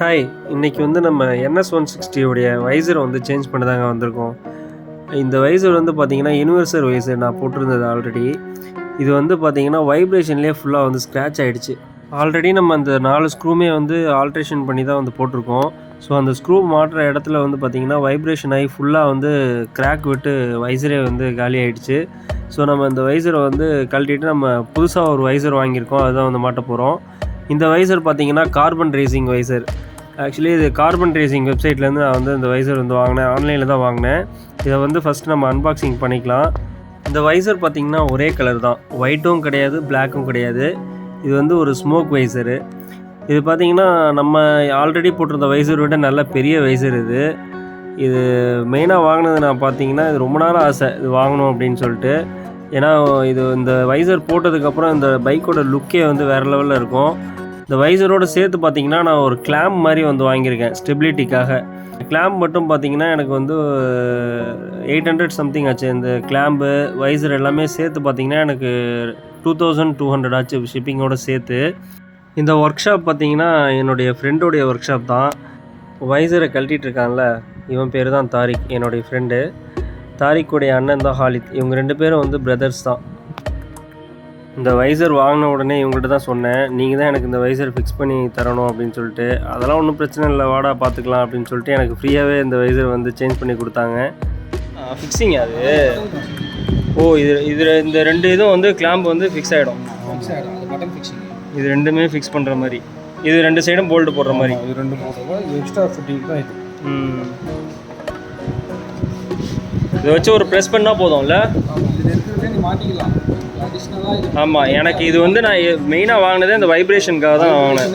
Hi, இன்றைக்கி வந்து நம்ம NS160 உடைய வைசரை வந்து சேஞ்ச் பண்ண தாங்க வந்திருக்கோம். இந்த வைசர் வந்து பார்த்திங்கன்னா யூனிவர்சல் வைசர் நான் போட்டிருந்தது ஆல்ரெடி. இது வந்து பார்த்திங்கன்னா வைப்ரேஷன்லேயே ஃபுல்லாக வந்து ஸ்க்ராட்ச் ஆகிடுச்சு. ஆல்ரெடி நம்ம அந்த 4 ஸ்க்ரூமே வந்து ஆல்ட்ரேஷன் பண்ணி தான் வந்து போட்டிருக்கோம். ஸோ அந்த ஸ்க்ரூ மாட்டுற இடத்துல வந்து பார்த்திங்கன்னா வைப்ரேஷன் ஆகி ஃபுல்லாக வந்து கிராக் விட்டு வைசரே வந்து காலி ஆகிடுச்சு. ஸோ நம்ம இந்த வைசரை வந்து கழட்டிட்டு நம்ம புதுசாக ஒரு வைசர் வாங்கியிருக்கோம், அதுதான் வந்து மாட்ட போகிறோம். இந்த வைசர் பார்த்திங்கன்னா கார்பன் ரேசிங் வைசர். ஆக்சுவலி இது கார்பன் ரேசிங் வெப்சைட்லேருந்து நான் வந்து இந்த வைசர் வந்து வாங்கினேன், ஆன்லைனில் தான் வாங்கினேன். இதை வந்து ஃபஸ்ட்டு நம்ம அன்பாக்சிங் பண்ணிக்கலாம். இந்த வைசர் பார்த்திங்கன்னா ஒரே கலர் தான், ஒயிட்டும் கிடையாது, பிளாக்கும் கிடையாது. இது வந்து ஒரு ஸ்மோக் வைசரு. இது பார்த்திங்கன்னா நம்ம ஆல்ரெடி போட்டிருந்த வைசரை விட நல்ல பெரிய வைசர் இது. இது மெயினாக வாங்கினது நான் பார்த்திங்கன்னா இது ரொம்ப நாள் ஆசை இது வாங்கணும் அப்படின்னு சொல்லிட்டு. ஏன்னா இது இந்த வைசர் போட்டதுக்கப்புறம் இந்த பைக்கோட லுக்கே வந்து வேறு லெவலில் இருக்கும். இந்த வைசரோடு சேர்த்து பார்த்திங்கன்னா நான் ஒரு கிளாம்ப் மாதிரி வந்து வாங்கியிருக்கேன் ஸ்டெபிலிட்டிக்காக. கிளாம்ப் மட்டும் பார்த்திங்கன்னா எனக்கு வந்து 800 சம்திங் ஆச்சு. இந்த கிளாம்பு வைசர் எல்லாமே சேர்த்து பார்த்திங்கன்னா எனக்கு 2200 ஆச்சு ஷிப்பிங்கோடு சேர்த்து. இந்த ஒர்க் ஷாப் பார்த்திங்கன்னா என்னுடைய ஃப்ரெண்டோடைய ஒர்க் ஷாப் தான். வைசரை கழட்டிகிட்டு இருக்கான்ல, இவன் பேர் தான் தாரிக், என்னுடைய ஃப்ரெண்டு. தாரிக்குடைய அண்ணன் தான் ஹாலித். இவங்க 2 பேரும் வந்து பிரதர்ஸ் தான். இந்த வைசர் வாங்கின உடனே இவங்கள்ட்ட தான் சொன்னேன், நீங்கள் தான் எனக்கு இந்த வைசர் ஃபிக்ஸ் பண்ணி தரணும் அப்படின்னு சொல்லிட்டு. அதெல்லாம் ஒன்றும் பிரச்சனை இல்லை, வாடா பார்த்துக்கலாம் அப்படின்னு சொல்லிட்டு எனக்கு ஃப்ரீயாகவே இந்த வைசர் வந்து சேஞ்ச் பண்ணி கொடுத்தாங்க. ஃபிக்ஸிங் அது. ஓ, இது இந்த 2 இதுவும் வந்து கிளாம்ப் வந்து ஃபிக்ஸ் ஆகிடும். இது 2மே ஃபிக்ஸ் பண்ணுற மாதிரி. இது 2 சைடும் போல்ட்டு போடுற மாதிரி. இது 2 போடுறது எக்ஸ்ட்ரா ஃபிட்டிங் தான் இது. இதை வச்சு ஒரு ப்ரெஸ் பண்ணால் போதும்ல, மாட்டிக்கலாம். ஆமாம், எனக்கு இது வந்து நான் மெயினாக வாங்கினதே இந்த வைப்ரேஷனுக்காக தான் வாங்கினேன்.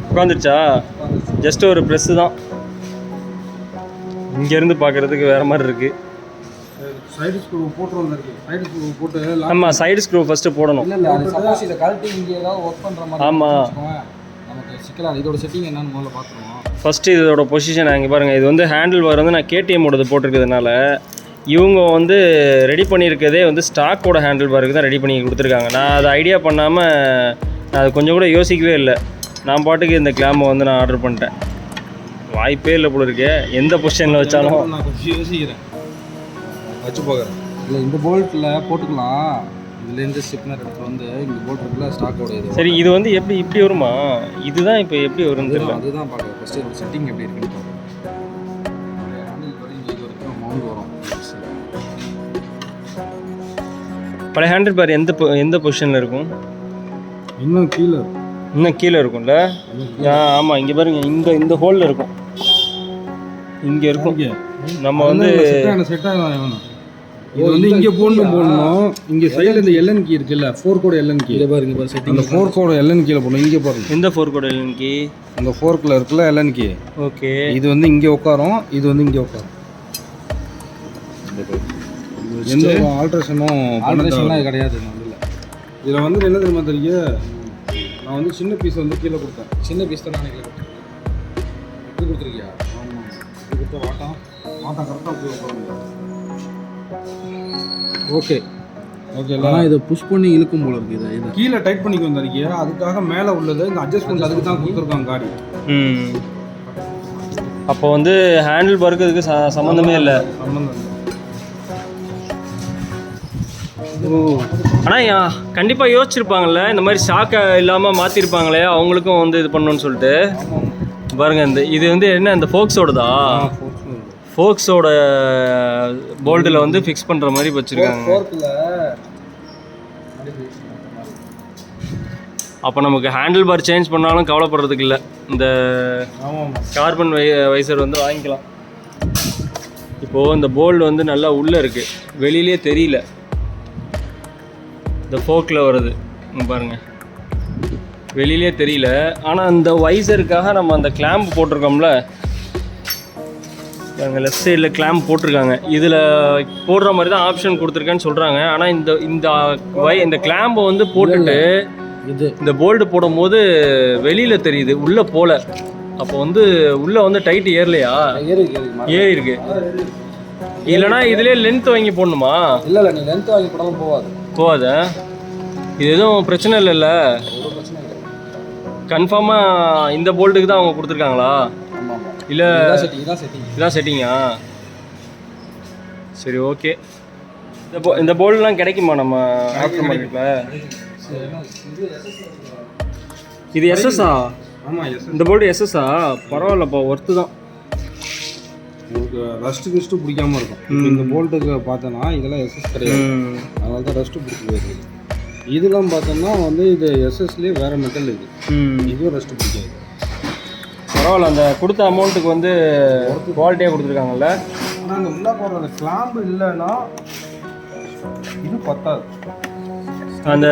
உட்காந்துருச்சா? ஜஸ்ட் ஒரு ப்ரெஸ்ஸு தான். இங்கேருந்து பார்க்குறதுக்கு வேறு மாதிரி இருக்குது. சைடு ஸ்க்ரூ போட்டுருவோம். சைடு ஸ்க்ரூ போட்டு ஆமாம், சைடு ஸ்க்ரூ ஃபஸ்ட்டு போடணும். சப்போஸ் இதை கழட்டி இங்கே ஏதாவது ஒர்க் பண்ணுற மாதிரி. ஆமாம், நமக்கு சிக்கலாக இதோட செட்டிங் என்னன்னு முதல்ல பார்த்துருவோம். ஃபஸ்ட்டு இதோட பொசிஷன் அங்கே பாருங்கள். இது வந்து ஹேண்டில் பார் வந்து நான் KTM-ஓடது போட்டிருக்கிறதுனால இவங்க வந்து ரெடி பண்ணியிருக்கதே வந்து ஸ்டாக்கோட ஹேண்டில் பாருக்கு தான் ரெடி பண்ணி கொடுத்துருக்காங்க. நான் அதை ஐடியா பண்ணாமல் நான் அது கொஞ்சம் கூட யோசிக்கவே இல்லை. நான் பாட்டுக்கு இந்த கிளாம்பை வந்து நான் ஆர்டர் பண்ணிட்டேன். வாய்ப்பே இல்லை போல இருக்கே, எந்த பொசிஷனில் வச்சாலும். நான் கொஞ்சம் யோசிக்கிறேன், வச்சு பார்க்குறேன். இல்லை இந்த போல்ட்டில் போட்டுக்கலாம். இதுலேருந்து ஸ்டிப்னர் எடுத்து வந்து இங்கே போல்ட் இருக்குல்ல, ஸ்டாக்கோட இது. சரி, இது வந்து எப்படி இப்படி வருமா? இதுதான் இப்போ எப்படி வரும்னு தெரியல. அதுதான் பார்க்குறேன். ஃபஸ்ட்டு ஒரு செட்டிங் எப்படி இருக்குன்னு பார்க்குறேன். இது வரைக்கும் மவுண்ட் வரும். பழைய ஹேண்டில் பார் எந்த பொசிஷனில் இருக்கும்? இன்னும் கீழே இருக்கும்ல. ஆமாம், இங்கே பாருங்க, இந்த ஹோலில் இருக்கும், இங்கே இருக்கும். நம்ம வந்து இது வந்து இங்கே போடணும். இங்கே சைடில் இந்த எல்என் கீ இருக்குல்ல, 4 கோடு எல்என் கீ. இதை பாருங்க, பாரு செட்டிங். இந்த 4 கோடு எல்என் கீழே போடணும். இங்கே பாருங்க, இந்த 4 கோடு எல்என் கீ, இந்த 4க்குள்ள இருக்குல்ல எல்என் கீ. ஓகே, இது வந்து இங்கே உட்காரும், இது வந்து இங்கே உட்காரும். எந்த ஒரு ஆல்ட்ரேஷனும் கிடையாது. இதில் வந்து என்ன தெரியுமா தெரியும், நான் வந்து சின்ன பீஸ் வந்து கீழே கொடுத்தேன். சின்ன பீஸ் தான் நான் கீழே கொடுத்தேன். இது கொடுத்துருக்கியா? ஆமாம், இது கொடுத்த வாட்டம் கரெக்டாக போய் உட்காருங்க. ஓகே, ஆனால் இதை புஷ் பண்ணி இழுக்கும் போல இருக்குது. இதை கீழே டைட் பண்ணிக்கு வந்திருக்கியா, அதுக்காக மேலே உள்ளது இந்த அட்ஜஸ்ட்மெண்ட் அதுக்கு தான் கொடுத்துருக்காங்க காடி. அப்போ வந்து ஹேண்டில் பாருக்கு இதுக்கு சம்மந்தமே இல்லை. ஆனால் கண்டிப்பாக யோசிச்சிருப்பாங்கல்ல, இந்த மாதிரி ஷாக்கை இல்லாமல் மாற்றிருப்பாங்களே, அவங்களுக்கும் வந்து இது பண்ணணும்னு சொல்லிட்டு. பாருங்கள், இது வந்து என்ன, இந்த ஃபோக்ஸோடதா? ஃபோக்ஸோட போல்ட்டில் வந்து ஃபிக்ஸ் பண்ணுற மாதிரி வச்சுருக்காங்க. அப்போ நமக்கு ஹேண்டில் பார் சேஞ்ச் பண்ணாலும் கவலைப்படுறதுக்கு இல்லை. இந்த கார்பன் வைசர் வந்து வாங்கிக்கலாம். இப்போது இந்த போல்டு வந்து நல்லா உள்ளே இருக்குது, வெளியிலே தெரியல. இந்த ஃபோக்கில் வருது பாருங்கள், வெளியிலே தெரியல. ஆனால் இந்த வைசருக்காக நம்ம அந்த கிளாம்ப் போட்டிருக்கோம்ல, அங்கே லெஃப்ட் சைடில் கிளாம்ப் போட்டிருக்காங்க. இதில் போடுற மாதிரி தான் ஆப்ஷன் கொடுத்துருக்கேன்னு சொல்கிறாங்க. ஆனால் இந்த கிளாம்பை வந்து போட்டுட்டு இந்த போல்டு போடும் போது வெளியில் தெரியுது, உள்ளே போகல. அப்போ வந்து உள்ளே வந்து டைட் ஏறலையா? ஏறி இருக்கு. இல்லைனா இதிலே லென்த் வாங்கி போடணுமா? இல்லை, நீ லென்த் வாங்கி போடாமல் போகாது. இது எதுவும் பிரச்சனை இல்லைல்ல? கன்ஃபார்மாக இந்த போல்ட்டுக்கு தான் அவங்க கொடுத்துருக்காங்களா? ஆமாம், இல்லை செட்டிங் இதான் செட்டிங்கா? சரி, ஓகே. இந்த போல்ட்லாம் கிடைக்குமா நம்ம ஆஃப்டர் மார்க்கெட்டில்? இது எஸ்எஸ்ஸா? ஆமாம், எஸ். இந்த போல்டு எஸ்எஸ்ஸா? பரவாயில்லப்பா, ஒர்த்து தான். உங்களுக்கு ரஸ்ட்டு பிடிக்காம இருக்கும். இந்த போல்ட்டுக்கு பார்த்தோன்னா இதெல்லாம் எஸ்எஸ் கிடையாது, அதனால தான் ரஸ்ட்டு பிடிச்சி போயிருக்கு. இதெல்லாம் பார்த்தோம்னா வந்து இது எஸ்எஸ்லேயே வேறு மெட்டல் இருக்குது, இதுவும் ரஸ்ட்டு பிடிக்காது. பரவாயில்ல, அந்த கொடுத்த அமௌண்ட்டுக்கு வந்து குவாலிட்டியாக கொடுத்துருக்காங்கல்ல. ஆனால் அந்த உள்ளே போகிற அந்த கிளாம்பு இல்லைன்னா இது பத்தாது, அந்த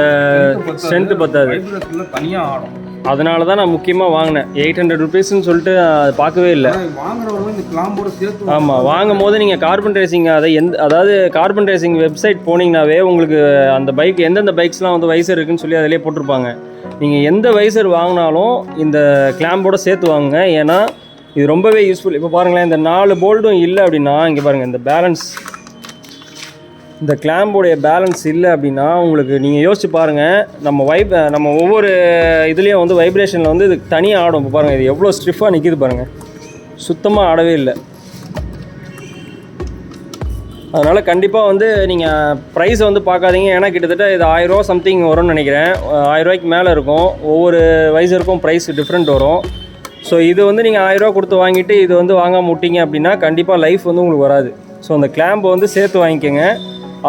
ஸ்ட்ரென்த்து பத்தாது, தனியாக ஆடும். அதனால தான் நான் முக்கியமாக வாங்கினேன். 800 ருபீஸ்ன்னு சொல்லிட்டு அது பார்க்கவே இல்லை. வாங்குறவங்க இந்த கிளாம்போட சேர்த்து. ஆமாம், வாங்கும் போது நீங்கள் கார்பன் ரேசிங் அதாவது கார்பன் ரேசிங் வெப்சைட் போனீங்கன்னாவே உங்களுக்கு அந்த பைக் எந்தெந்த பைக்ஸ்லாம் வந்து வைசர் இருக்குன்னு சொல்லி அதிலே போட்டிருப்பாங்க. நீங்கள் எந்த வைசர் வாங்கினாலும் இந்த கிளாம்போட சேர்த்து வாங்குங்க, ஏன்னா இது ரொம்பவே யூஸ்ஃபுல். இப்போ பாருங்களேன், இந்த 4 போல்டும் இல்லை அப்படின்னா, இங்கே பாருங்கள், இந்த பேலன்ஸ், இந்த கிளாம்போடைய பேலன்ஸ் இல்லை அப்படின்னா உங்களுக்கு நீங்கள் யோசிச்சு பாருங்கள், நம்ம ஒவ்வொரு இதுலேயும் வந்து வைப்ரேஷனில் வந்து இது தனியாக ஆடும். இப்போ பாருங்கள், இது எவ்வளோ ஸ்டிஃபாக நிற்கிது பாருங்கள், சுத்தமாக ஆடவே இல்லை. அதனால் கண்டிப்பாக வந்து நீங்கள் ப்ரைஸை வந்து பார்க்காதீங்க, ஏன்னா கிட்டத்தட்ட இது 1000 ரூபா சம்திங் வரும்னு நினைக்கிறேன். 1000 ரூபாய்க்கு மேலே இருக்கும். ஒவ்வொரு வைசருக்கும் ப்ரைஸ் டிஃப்ரெண்ட் வரும். ஸோ இது வந்து நீங்கள் 1000 ரூபா கொடுத்து வாங்கிட்டு இது வந்து வாங்காம விட்டீங்க அப்படின்னா கண்டிப்பாக லைஃப் வந்து உங்களுக்கு வராது. ஸோ அந்த கிளாம்பை வந்து சேர்த்து வாங்கிக்கோங்க.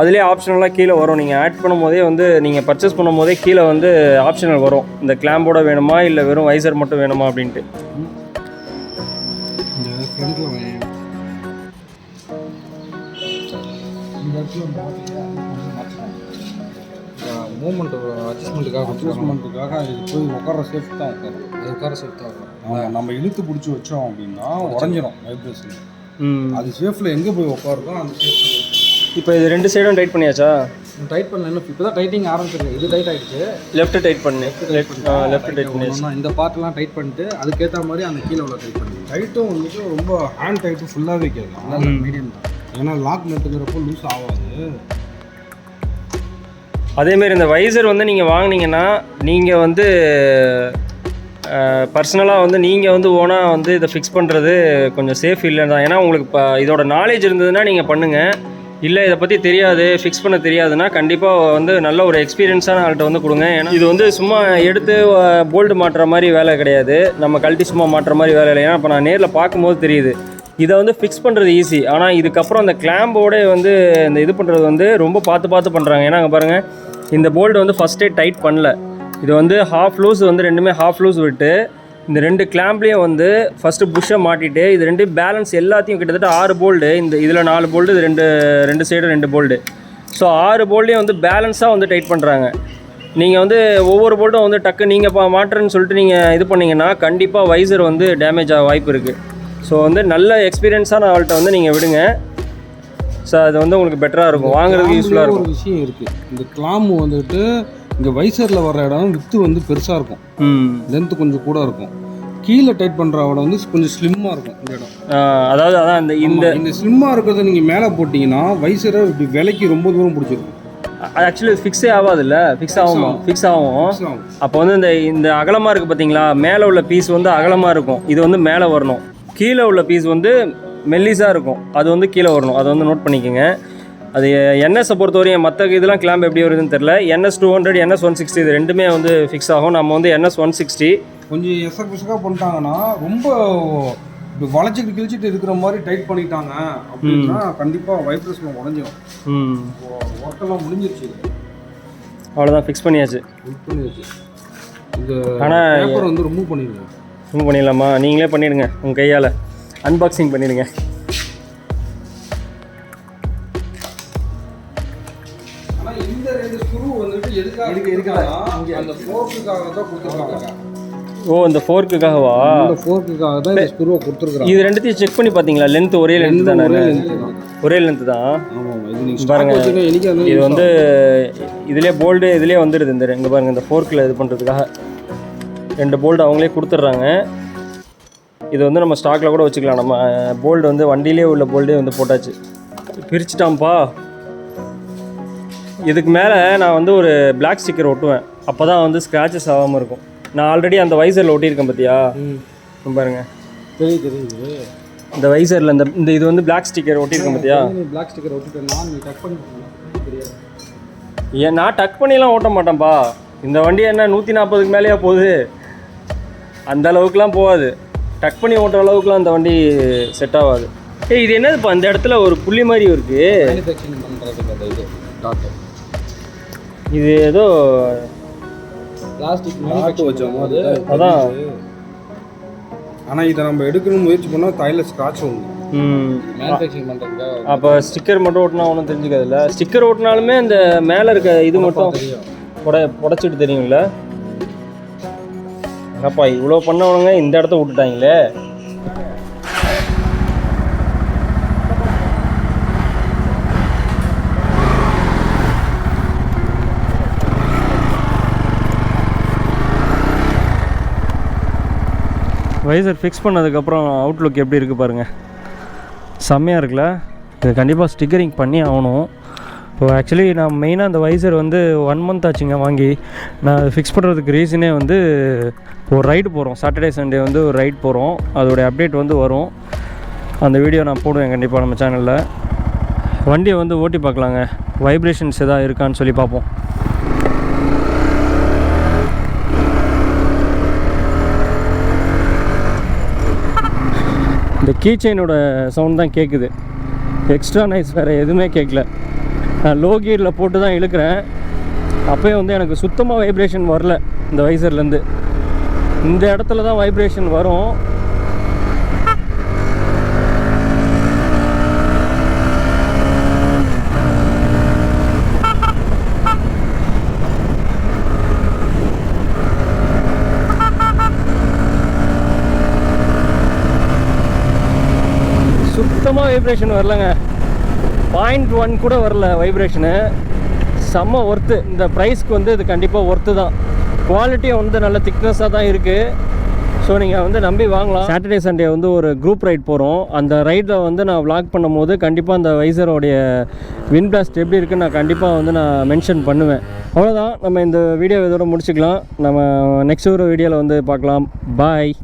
அதிலே ஆப்ஷனலாக கீழே வரும். நீங்கள் ஆட் பண்ணும் போதே வந்து நீங்கள் பர்ச்சேஸ் பண்ணும் போதே கீழே வந்து ஆப்ஷனல் வரும், இந்த கிளாம்போட வேணுமா இல்லை வெறும் வைசர் மட்டும் வேணுமா அப்படின்ட்டு. மூமெண்ட் அட்ஜஸ்ட்மெண்ட்டுக்காக இது போய் உட்கார சேஃப் தான் உட்காரும், அது உட்கார சேஃப் தான் இருக்கும். நம்ம இழுத்து பிடிச்சி வச்சோம் அப்படின்னா உடஞ்சிரும் வைப்ரேஷன். அது சேஃபில் எங்கே போய் உட்காருதோ அந்த சேஃப். இப்போ இது 2 சைடும் டைட் பண்ணியாச்சா? டைட் பண்ணல, இன்னும் இப்போ தான் டைட்டிங் ஆரம்பிச்சிருக்கு. இது டைட் ஆகிடுச்சு, லெஃப்ட் டைட் பண்ணு, லெஃப்ட் டைட் பண்ணி இந்த பார்ட்லாம் டைட் பண்ணிட்டு அதுக்கேற்ற மாதிரி அந்த கீழே உள்ள டைட் பண்ணி. டைட்டும் வந்துட்டு ரொம்ப ஹேண்ட் டைட்டும் ஃபுல்லாகவே வைக்காது, மீடியம் தான். ஏன்னா லாக் நட்டுங்கிறப்போ லூஸ் ஆகாது. அதேமாரி இந்த வைசர் வந்து நீங்கள் வாங்கினீங்கன்னா நீங்கள் வந்து பர்சனலாக வந்து நீங்கள் வந்து ஓனாக வந்து இதை ஃபிக்ஸ் பண்ணுறது கொஞ்சம் சேஃப் இல்லைன்னு தான். ஏன்னா உங்களுக்கு இப்போ இதோட நாலேஜ் இருந்ததுன்னா நீங்கள் பண்ணுங்கள், இல்லை இதை பற்றி தெரியாது, ஃபிக்ஸ் பண்ண தெரியாதுன்னா கண்டிப்பாக வந்து நல்ல ஒரு எக்ஸ்பீரியன்ஸான ஆள்கிட்ட வந்து கொடுங்க. ஏன்னா இது வந்து சும்மா எடுத்து போல்டு மாட்டுற மாதிரி வேலை கிடையாது, நம்ம கழட்டி சும்மா மாட்டுற மாதிரி வேலை இல்லை. ஏன்னா இப்போ நான் நேரில் பார்க்கும்போது தெரியுது, இதை வந்து ஃபிக்ஸ் பண்ணுறது ஈஸி. ஆனால் இதுக்கப்புறம் அந்த கிளாம்போட வந்து இந்த இது பண்ணுறது வந்து ரொம்ப பார்த்து பண்ணுறாங்க. ஏன்னா அங்கே பாருங்கள், இந்த போல்டு வந்து ஃபஸ்ட்டே டைட் பண்ணல, இது வந்து ஹாஃப் லூஸ் வந்து ரெண்டுமே ஹாஃப் லூஸ் விட்டு இந்த 2 கிளாம்ப்லேயும் வந்து ஃபஸ்ட்டு புஷ்ஷை மாட்டிட்டு இது 2 பேலன்ஸ் எல்லாத்தையும் கிட்டத்தட்ட 6 போல்டு, இந்த இதில் 4 போல்டு, இது ரெண்டு சைடு 2 போல்டு. ஸோ 6 போல்டையும் வந்து பேலன்ஸாக வந்து டைட் பண்ணுறாங்க. நீங்கள் வந்து ஒவ்வொரு போல்ட்டும் வந்து டக்கு நீங்கள் மாட்டுறேன்னு சொல்லிட்டு நீங்கள் இது பண்ணிங்கன்னா கண்டிப்பாக வைசர் வந்து டேமேஜ் ஆக வாய்ப்பு இருக்குது. ஸோ வந்து நல்ல எக்ஸ்பீரியன்ஸான ஆள்கிட்ட வந்து நீங்கள் விடுங்க. ஸோ அது வந்து உங்களுக்கு பெட்டராக இருக்கும், வாங்குறதுக்கு யூஸ்ஃபுல்லாக இருக்கும். ஒரு விஷயம் இருக்குது, இந்த கிளாம்பு வந்துட்டு இங்கே வைசரில் வர இடம் வித்து வந்து பெருசாக இருக்கும், லென்த்து கொஞ்சம் கூட இருக்கும். கீழே டைட் பண்ணுற இடம் வந்து கொஞ்சம் ஸ்லிம்மாக இருக்கும் இந்த இடம். அதாவது அதான் இந்த ஸ்லிம்மாக இருக்கிறத நீங்கள் மேலே போட்டிங்கன்னா வைசரை இப்படி விலைக்கு ரொம்ப தூரம் பிடிச்சிருக்கும். ஆக்சுவலி ஃபிக்ஸே ஆகாதுல்ல, ஃபிக்ஸ் ஆகும். அப்போ வந்து இந்த அகலமாக இருக்குது பார்த்தீங்களா, மேலே உள்ள பீஸ் வந்து அகலமாக இருக்கும், இது வந்து மேலே வரணும். கீழே உள்ள பீஸ் வந்து மெல்லிஸாக இருக்கும், அது வந்து கீழே வரணும். அதை வந்து நோட் பண்ணிக்கோங்க. அது என்எஸை பொறுத்தவரையும் மற்ற இதெல்லாம் கிளாம்ப் எப்படி வருதுன்னு தெரில. NS200 NS160 இது ரெண்டுமே வந்து ஃபிக்ஸ் ஆகும். நம்ம வந்து NS160 கொஞ்சம் எசக்காக பண்ணிட்டாங்கன்னா ரொம்ப வளைச்சிட்டு கிழிச்சிட்டு இருக்கிற மாதிரி டைட் பண்ணிட்டாங்க அப்படின்னா கண்டிப்பாக வைப்ரேஷன் உடஞ்சிடும். ஒர்க்கெல்லாம் முடிஞ்சிருச்சு, அவ்வளோதான், ஃபிக்ஸ் பண்ணியாச்சு. இந்த ஆனால் பேப்பர் வந்து ரிமூவ் பண்ணிடலாமா? நீங்களே பண்ணிவிடுங்க, உங்கள் கையால் அன்பாக்சிங் பண்ணிடுங்க. ஓ, இந்த ஃபோர்க்குக்காகவா? இந்த ஃபோர்க்குக்காக தான் இந்த ஸ்க்ரூவை கொடுத்துருக்காங்க. இது ரெண்டுத்தையும் செக் பண்ணி பார்த்தீங்களா? லென்த் ஒரே லென்த் தானே? ஒரே லென்த் தான். பாருங்க, இது வந்து இதுலேயே போல்டு இதுலேயே வந்துடுது. இங்கே பாருங்கள், இந்த ஃபோர்க்கில் இது பண்ணுறதுக்காக 2 போல்டு அவங்களே கொடுத்துட்றாங்க. இது வந்து நம்ம ஸ்டாக்கில் கூட வச்சுக்கலாம். நம்ம போல்டு வந்து வண்டியிலே உள்ள போல்டே வந்து போட்டாச்சு. பிரிச்சுட்டான்ப்பா. இதுக்கு மேலே நான் வந்து ஒரு பிளாக் ஸ்டிக்கர் ஒட்டுவேன், அப்போ தான் வந்து ஸ்க்ராச்சஸ் ஆகாமல் இருக்கும். நான் ஆல்ரெடி அந்த வைசரில் ஒட்டியிருக்கேன் பார்த்தியா? பாருங்க, தெரியுது. இந்த வைசரில் இந்த இது வந்து பிளாக் ஸ்டிக்கர் ஒட்டியிருக்கேன் பார்த்தியா? பிளாக் ஸ்டிக்கர் ஒட்டிட்டேன்னா நீ டக் பண்ணி தெரியாது. ஏன் நான் டக் பண்ணிலாம் ஓட்ட மாட்டேன்ப்பா. இந்த வண்டி என்ன 140க்கு மேலேயா போகுது? அந்த அளவுக்குலாம் போகாது. டக் பண்ணி ஓட்டுற அளவுக்குலாம் அந்த வண்டி செட் ஆகாது. இது என்னதுப்பா அந்த இடத்துல ஒரு புள்ளி மாதிரி இருக்குது? மேனுஃபேக்சரிங் பண்ணுறதுக்கு அந்த இது டாட்டு. இது ஏதோ பிளாஸ்டிக் டாட்டு வச்சோம் அது. அதான். ஆனால் இதை நம்ம எடுக்கணும்னு முயற்சி பண்ணால் தைல ஸ்க்ராட்ச் ஒன்று மேனுஃபேக்சரிங் பண்ணுறதுக்காக. அப்போ ஸ்டிக்கர் மட்டும் ஓட்டினா ஒன்றும் தெரிஞ்சுக்காதுல்ல. ஸ்டிக்கர் ஓட்டினாலுமே அந்த மேலே இருக்க இது மட்டும் புடச்சிட்டு தெரியும்ல. என்னப்பா இவ்வளோ பண்ணவனுங்க இந்த இடத்த விட்டுட்டாங்களே. வைசர் ஃபிக்ஸ் பண்ணதுக்கப்புறம் அவுட்லுக் எப்படி இருக்குது பாருங்கள். செம்மையாக இருக்குல்ல. இது கண்டிப்பாக ஸ்டிக்கரிங் பண்ணி ஆகணும். இப்போ ஆக்சுவலி நான் மெயினாக அந்த வைசர் வந்து 1 month ஆச்சுங்க வாங்கி. நான் அதை ஃபிக்ஸ் பண்ணுறதுக்கு ரீசனே வந்து ஒரு ரைடு போகிறோம். சாட்டர்டே சண்டே வந்து ஒரு ரைட் போகிறோம். அதோடைய அப்டேட் வந்து வரும். அந்த வீடியோ நான் போடுவேன் கண்டிப்பாக நம்ம சேனலில். வண்டியை வந்து ஓட்டி பார்க்கலாங்க. வைப்ரேஷன்ஸ் எதாவது இருக்கான்னு சொல்லி பார்ப்போம். இந்த கீ செயினோட சவுண்ட் தான் கேட்குது. எக்ஸ்ட்ரா நாய்ஸ் வேறு எதுவுமே கேட்கல. நான் லோ கியரில் போட்டு தான் இழுக்கிறேன். அப்போயே வந்து எனக்கு சுத்தமாக வைப்ரேஷன் வரல. இந்த வைசர்லேருந்து இந்த இடத்துல தான் வைப்ரேஷன் வரும். சுத்தமாக வைப்ரேஷன் வரலங்க. 0.1 கூட வரல வைப்ரேஷனு. செம்ம ஒர்த்து. இந்த ப்ரைஸ்க்கு வந்து இது கண்டிப்பாக ஒர்த்து தான். குவாலிட்டியும் வந்து நல்ல திக்னஸாக தான் இருக்குது. ஸோ நீங்கள் வந்து நம்பி வாங்கலாம். சாட்டர்டே சண்டே வந்து ஒரு குரூப் ரைட் போகிறோம். அந்த ரைடில் வந்து நான் விளாக் பண்ணும்போது கண்டிப்பாக அந்த வைசரோடைய விண்ட் பிளாஸ்ட் எப்படி இருக்குன்னு நான் கண்டிப்பாக வந்து நான் மென்ஷன் பண்ணுவேன். அவ்வளோதான். நம்ம இந்த வீடியோ இதோட முடிச்சுக்கலாம். நம்ம நெக்ஸ்ட் ஒரு வீடியோவில் வந்து பார்க்கலாம். பாய்.